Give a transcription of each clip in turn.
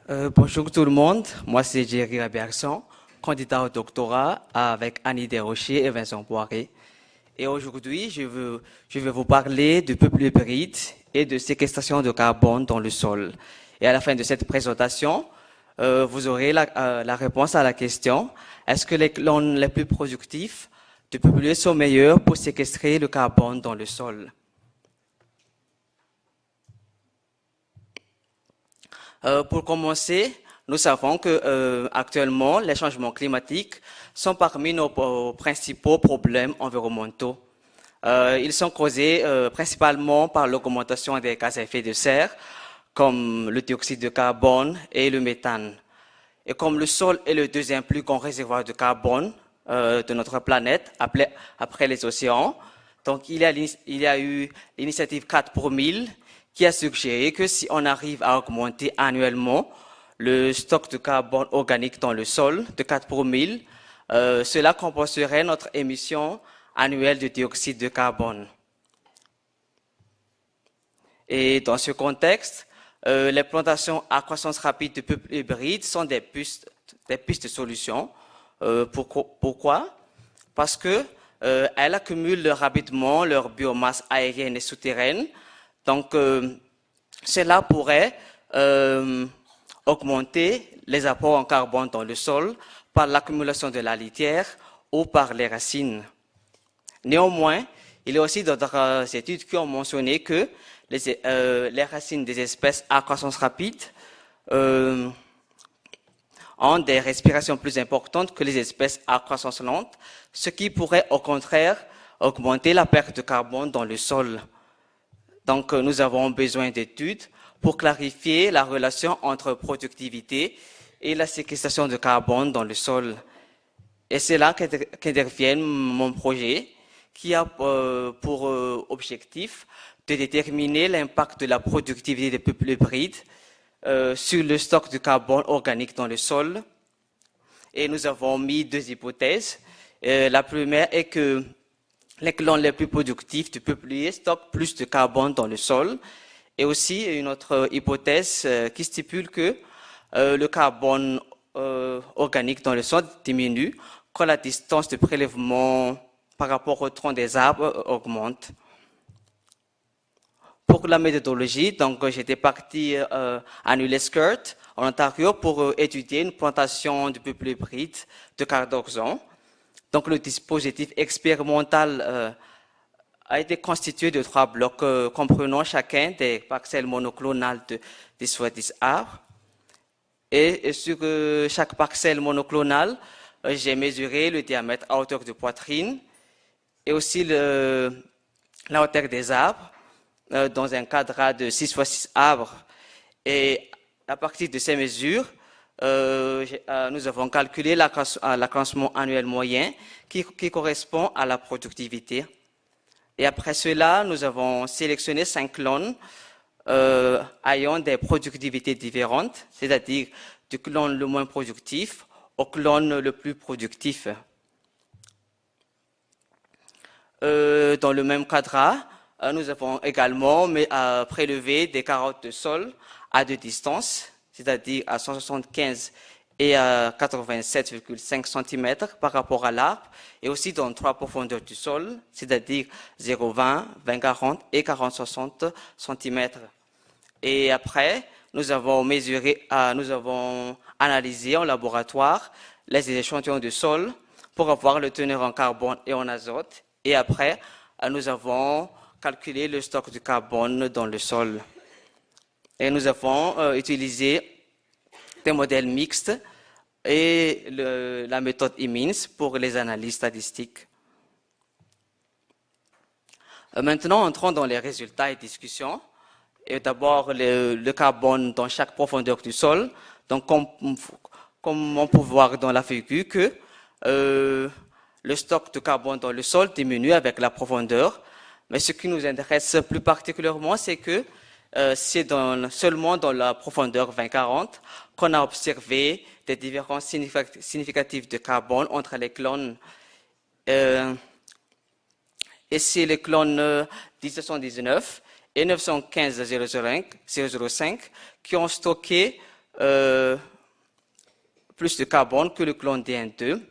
Bonjour tout le monde, moi c'est Jerry Raberson, candidat au doctorat avec Annie Desrochers et Vincent Poiré. Et aujourd'hui, je vais vous parler du peuple hybride et de séquestration de carbone dans le sol. Et à la fin de cette présentation, vous aurez la réponse à la question, est-ce que les clones les plus productifs du peuple sont meilleurs pour séquestrer le carbone dans le sol? Pour commencer, nous savons que actuellement, les changements climatiques sont parmi nos principaux problèmes environnementaux. Ils sont causés principalement par l'augmentation des gaz à effet de serre, comme le dioxyde de carbone et le méthane. Et comme le sol est le deuxième plus grand réservoir de carbone de notre planète, après les océans, donc il y a eu l'initiative 4 pour 1000 qui a suggéré que si on arrive à augmenter annuellement le stock de carbone organique dans le sol de 4 pour 1000, cela compenserait notre émission annuelle de dioxyde de carbone. Et dans ce contexte, les plantations à croissance rapide de peuples hybrides sont des pistes de solutions. Pourquoi? Parce que elles accumulent rapidement leur biomasse aérienne et souterraine. Donc, cela pourrait augmenter les apports en carbone dans le sol par l'accumulation de la litière ou par les racines. Néanmoins, il y a aussi d'autres études qui ont mentionné que les racines des espèces à croissance rapide ont des respirations plus importantes que les espèces à croissance lente, ce qui pourrait au contraire augmenter la perte de carbone dans le sol. Donc, nous avons besoin d'études pour clarifier la relation entre productivité et la séquestration de carbone dans le sol. Et c'est là qu'intervient mon projet, qui a pour objectif de déterminer l'impact de la productivité des peuples hybrides sur le stock de carbone organique dans le sol. Et nous avons mis deux hypothèses. La première est que les clones les plus productifs du peuplier stockent plus de carbone dans le sol. Et aussi une autre hypothèse qui stipule que le carbone organique dans le sol diminue quand la distance de prélèvement par rapport au tronc des arbres augmente. Pour la méthodologie, donc j'étais parti à New Liskeard, en Ontario, pour étudier une plantation de peuple hybride de cardoxon. Donc le dispositif expérimental a été constitué de 3 blocs comprenant chacun des parcelles monoclonales de 10 x 10 arbres. Et sur chaque parcelle monoclonale, j'ai mesuré le diamètre à hauteur de poitrine et aussi la hauteur des arbres dans un cadre de 6 x 6 arbres. Et à partir de ces mesures, nous avons calculé l'accroissement annuel moyen qui correspond à la productivité. Et après cela, nous avons sélectionné 5 clones ayant des productivités différentes, c'est-à-dire du clone le moins productif au clone le plus productif. Dans le même cadre, nous avons également prélevé des carottes de sol à deux distances, c'est-à-dire à 175 et à 87,5 cm par rapport à l'arbre, et aussi dans 3 profondeurs du sol, c'est-à-dire 0,20, 20,40 et 40,60 cm. Et après, nous avons analysé en laboratoire les échantillons de sol pour avoir le teneur en carbone et en azote. Et après, nous avons calculé le stock de carbone dans le sol. Et nous avons utilisé des modèles mixtes et la méthode IMINS pour les analyses statistiques. Maintenant, entrons dans les résultats et discussions. Et d'abord, le carbone dans chaque profondeur du sol. Donc, comme on peut voir dans la figure que le stock de carbone dans le sol diminue avec la profondeur. Mais ce qui nous intéresse plus particulièrement, c'est que c'est seulement dans la profondeur 20-40 qu'on a observé des différences significatives de carbone entre les clones. Et c'est les clones 1719 et 915-005 qui ont stocké plus de carbone que le clone DN2.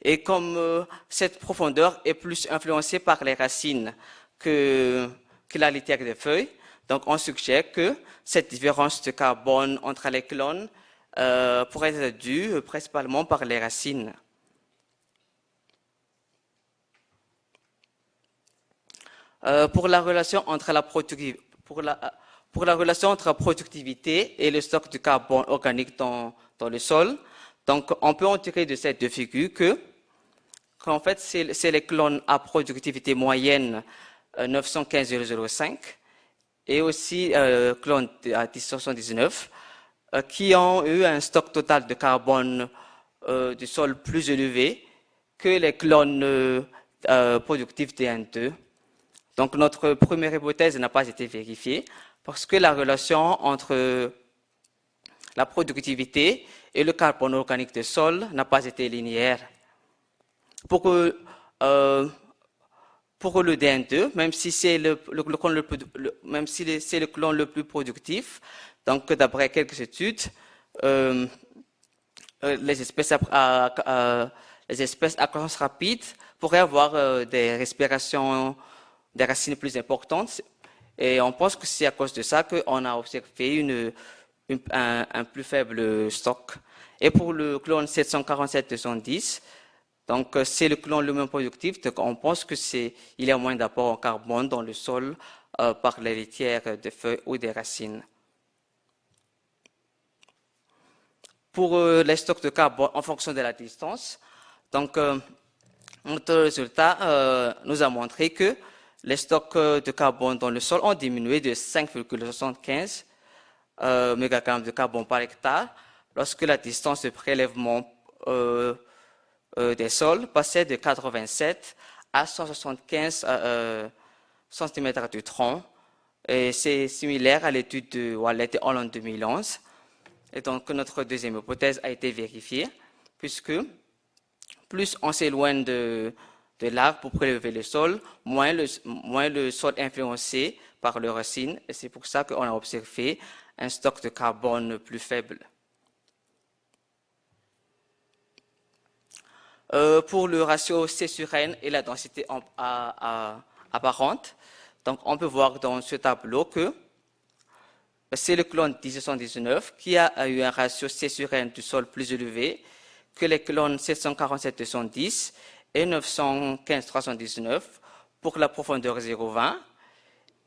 Et comme cette profondeur est plus influencée par les racines que la litière des feuilles, donc on suggère que cette différence de carbone entre les clones pourrait être due principalement par les racines. Pour la relation entre la productivité et le stock de carbone organique dans le sol, donc on peut en tirer de cette deux figures qu'en fait c'est les clones à productivité moyenne 915,005 et aussi clones à 1079 qui ont eu un stock total de carbone du sol plus élevé que les clones productifs DN2. Donc notre première hypothèse n'a pas été vérifiée parce que la relation entre la productivité et le carbone organique du sol n'a pas été linéaire. Pour le DN2, même si c'est le clone le plus productif, donc d'après quelques études, les espèces à croissance rapide pourraient avoir des respirations des racines plus importantes. Et on pense que c'est à cause de ça qu'on a observé un plus faible stock. Et pour le clone 747-210, donc c'est le clone le moins productif, donc on pense qu'il y a moins d'apport en carbone dans le sol par les litières des feuilles ou des racines. Pour les stocks de carbone en fonction de la distance, donc notre résultat nous a montré que les stocks de carbone dans le sol ont diminué de 5,75 mégagrammes de carbone par hectare lorsque la distance de prélèvement des sols passait de 87 à 175 cm du tronc. Et c'est similaire à l'étude de Wallet et Hall en 2011. Et donc notre deuxième hypothèse a été vérifiée, puisque plus on s'éloigne de l'arbre pour prélever le sol, moins le sol est influencé par les racines, et c'est pour ça qu'on a observé un stock de carbone plus faible. Pour le ratio C sur N et la densité apparente, donc on peut voir dans ce tableau que c'est le clone 1079 qui a eu un ratio C sur N du sol plus élevé que les clones 747-210 et 915-319 pour la profondeur 0,20.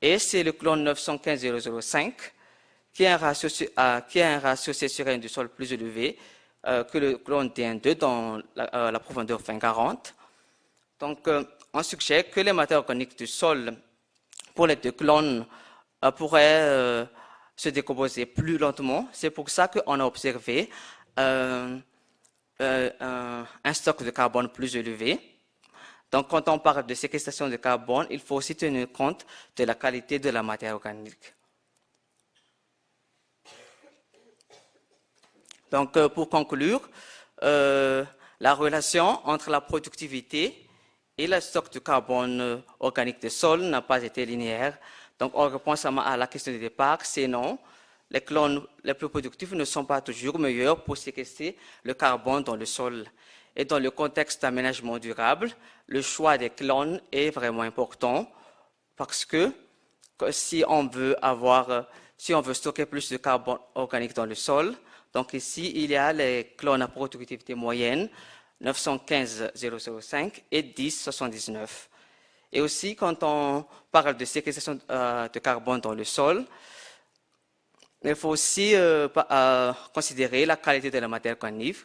Et c'est le clone 915-005 qui a un ratio C sur N du sol plus élevé que le clone DN2 dans la profondeur 20-40. Donc, on suggère que les matières organiques du sol pour les deux clones pourraient se décomposer plus lentement. C'est pour ça qu'on a observé un stock de carbone plus élevé. Donc, quand on parle de séquestration de carbone, il faut aussi tenir compte de la qualité de la matière organique. Donc, pour conclure, la relation entre la productivité et le stock de carbone organique des sols n'a pas été linéaire. Donc, en réponse à la question de départ, c'est non. Les clones les plus productifs ne sont pas toujours meilleurs pour séquestrer le carbone dans le sol. Et dans le contexte d'aménagement durable, le choix des clones est vraiment important parce que si on veut stocker plus de carbone organique dans le sol, donc ici, il y a les clones à productivité moyenne 915,005 et 10,79. Et aussi, quand on parle de séquestration de carbone dans le sol, il faut aussi considérer la qualité de la matière organique,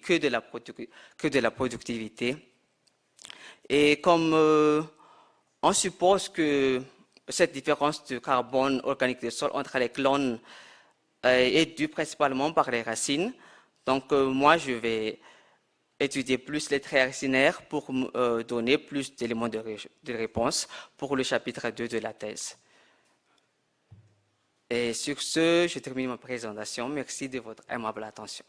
que de la productivité. Et comme on suppose que cette différence de carbone organique du sol entre les clones est due principalement par les racines, donc moi je vais étudier plus les traits racinaires pour donner plus d'éléments de réponse pour le chapitre 2 de la thèse. Et sur ce, je termine ma présentation. Merci de votre aimable attention.